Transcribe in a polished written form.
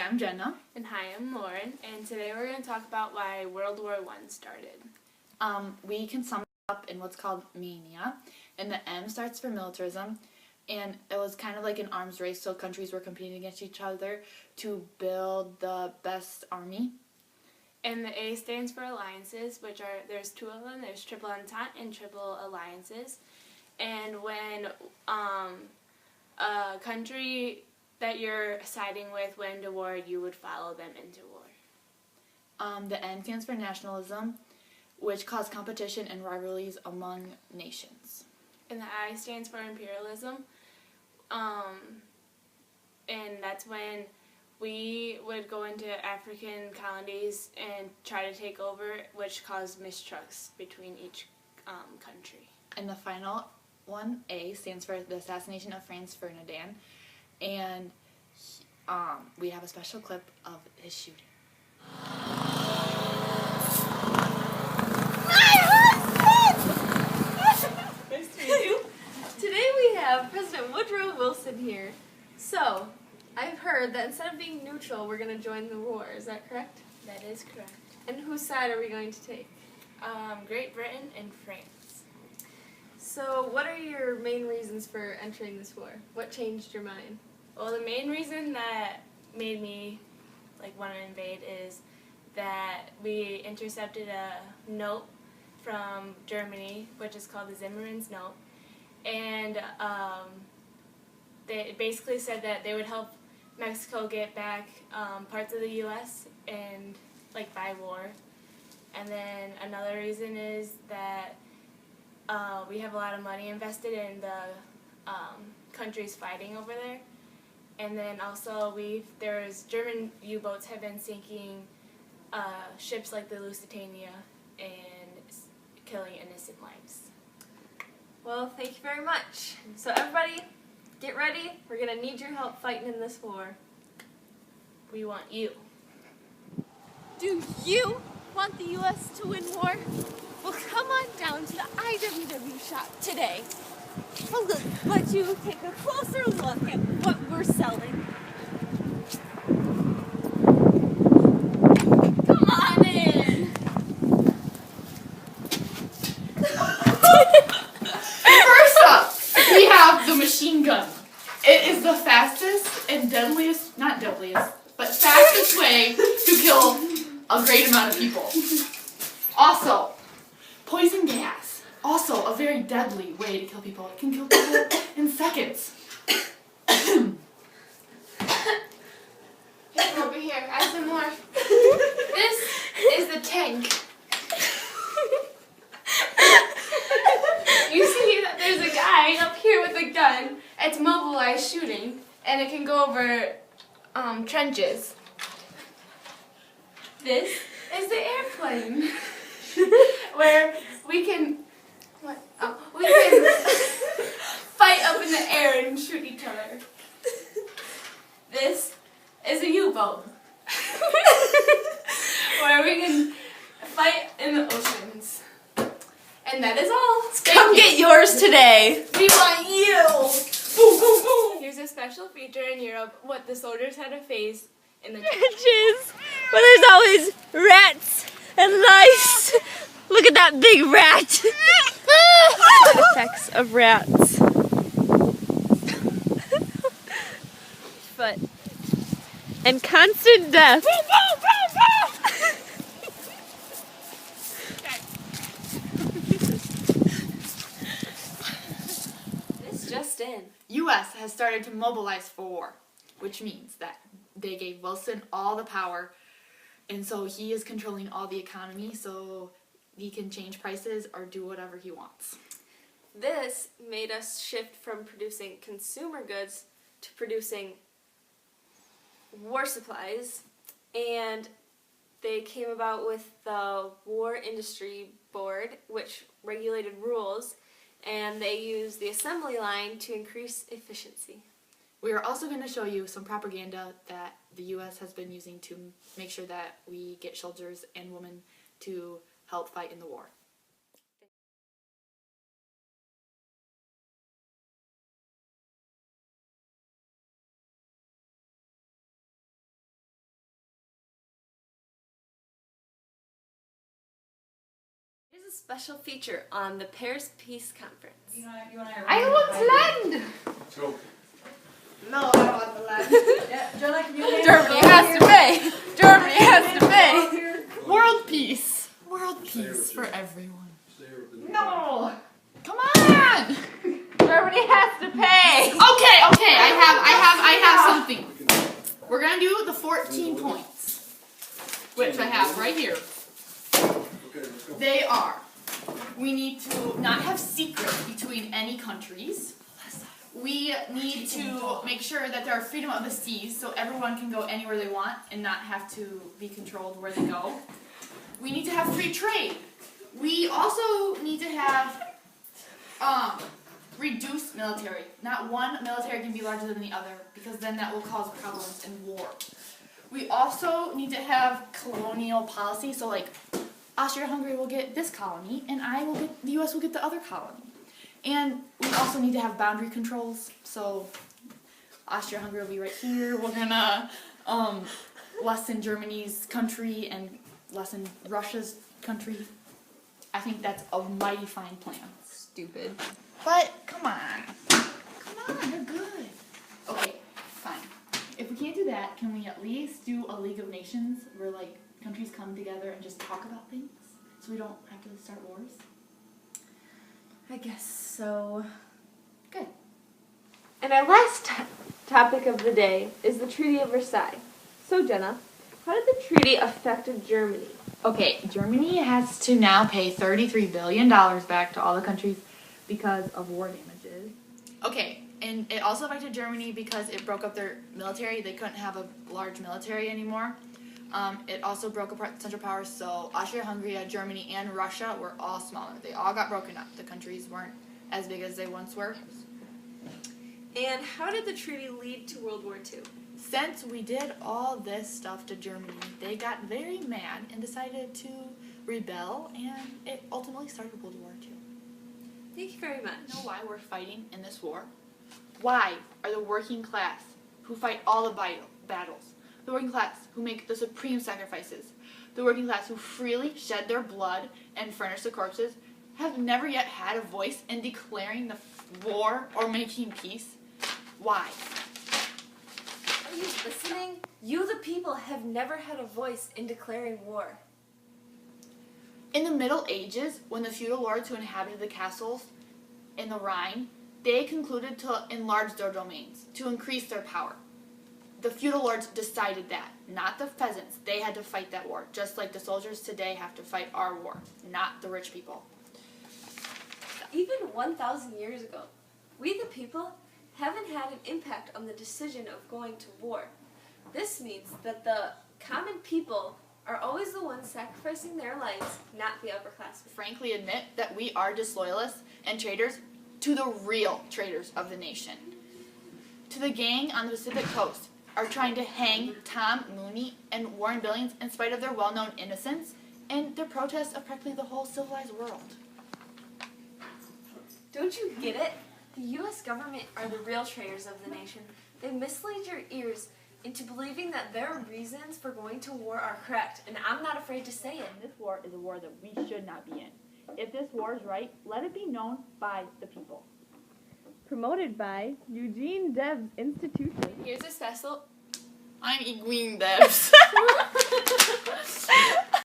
I'm Jenna. And hi, I'm Lauren, and today we're going to talk about why World War I started. We can sum it up in what's called mania, and the M starts for militarism, and it was kind of like an arms race, so countries were competing against each other to build the best army. And the A stands for alliances, which are, there's two of them, there's triple entente and triple alliances. And when a country that you're siding with went into war, you would follow them into war. The N stands for nationalism, which caused competition and rivalries among nations. And the I stands for imperialism, and that's when we would go into African colonies and try to take over, which caused mistrust between each country. And the final one, A, stands for the assassination of Franz Ferdinand, and we have a special clip of his shooting. Nice to meet you. Today we have President Woodrow Wilson here. So, I've heard that instead of being neutral, we're going to join the war. Is that correct? That is correct. And whose side are we going to take? Great Britain and France. So, what are your main reasons for entering this war? What changed your mind? Well, the main reason that made me want to invade is that we intercepted a note from Germany, which is called the Zimmermann's Note, and they basically said that they would help Mexico get back parts of the U.S. and by war. And then another reason is that we have a lot of money invested in the countries fighting over there. And then also German U-boats have been sinking ships like the Lusitania and killing innocent lives. Well, thank you very much. So everybody, get ready. We're going to need your help fighting in this war. We want you. Do you want the U.S. to win war? Well, come on down to the IWW shop today. I'll let you take a closer look at what we're selling. Come on in! First up, we have the machine gun. It is the fastest and deadliest, not deadliest, but fastest way to kill a great amount of people. Also, poison gas. Also, a very deadly way to kill people. It can kill people in seconds. Hey, over here, add some more. This is the tank. You see that there's a guy up here with a gun. It's mobilized shooting, and it can go over trenches. This is the airplane, where we can fight up in the air and shoot each other. This is a U-boat, where we can fight in the oceans. And that is all. Come get yours today. We want you! Boom, boom, boom! Here's a special feature in Europe, what the soldiers had to face in the Trenches, where there's always rats and lice. Look at that big rat. The effects of rats. But and constant death. This just in. U.S. has started to mobilize for war, which means that they gave Wilson all the power, and so he is controlling all the economy, so he can change prices or do whatever he wants. This made us shift from producing consumer goods to producing war supplies, and they came about with the War Industry Board, which regulated rules, and they used the assembly line to increase efficiency. We are also going to show you some propaganda that the U.S. has been using to make sure that we get soldiers and women to help fight in the war. a special feature on the Paris Peace Conference. I want land. Let's go. No, I want the land. Jonah, can you Germany has to pay. Germany has to pay. World peace. World peace for everyone. No. Come on. Germany has to pay. Okay. I have something. We're gonna do the 14 points, which I have right here. Okay, let's go. They are: we need to not have secrets between any countries. We need to make sure that there are freedom of the seas, so everyone can go anywhere they want and not have to be controlled where they go. We need to have free trade. We also need to have reduced military. Not one military can be larger than the other, because then that will cause problems in war. We also need to have colonial policy, so like Austria-Hungary will get this colony, and the U.S. will get the other colony. And we also need to have boundary controls, so Austria-Hungary will be right here. We're gonna lessen Germany's country and lessen Russia's country. I think that's a mighty fine plan. Stupid. But come on, they're good. Okay, fine. If we can't do that, can we at least do a League of Nations where like countries come together and just talk about things, so we don't have to start wars? I guess so. Good. And our last topic of the day is the Treaty of Versailles. So, Jenna, how did the treaty affect Germany? Okay, Germany has to now pay $33 billion back to all the countries because of war damages. Okay, and it also affected Germany because it broke up their military. They couldn't have a large military anymore. It also broke apart the Central Powers, so Austria-Hungary, Germany, and Russia were all smaller. They all got broken up. The countries weren't as big as they once were. And how did the treaty lead to World War II? Since we did all this stuff to Germany, they got very mad and decided to rebel, and it ultimately started World War II. Thank you very much. You know why we're fighting in this war? Why are the working class who fight all the battles, the working class who make the supreme sacrifices, the working class who freely shed their blood and furnish the corpses, have never yet had a voice in declaring the war or making peace? Why? Are you listening? You, the people, have never had a voice in declaring war. In the Middle Ages, when the feudal lords who inhabited the castles in the Rhine, they concluded to enlarge their domains, to increase their power. The feudal lords decided that, not the peasants. They had to fight that war, just like the soldiers today have to fight our war, not the rich people. Even 1,000 years ago, we, the people, haven't had an impact on the decision of going to war. This means that the common people are always the ones sacrificing their lives, not the upper class. Frankly admit that we are disloyalists and traitors to the real traitors of the nation. To the gang on the Pacific coast are trying to hang Tom Mooney and Warren Billings in spite of their well-known innocence and their protests of practically the whole civilized world. Don't you get it? The U.S. government are the real traitors of the nation. They mislead your ears into believing that their reasons for going to war are correct, and I'm not afraid to say it. This war is a war that we should not be in. If this war is right, let it be known by the people. Promoted by Eugene Debs Institution. Here's a special I'm Egwene Debs.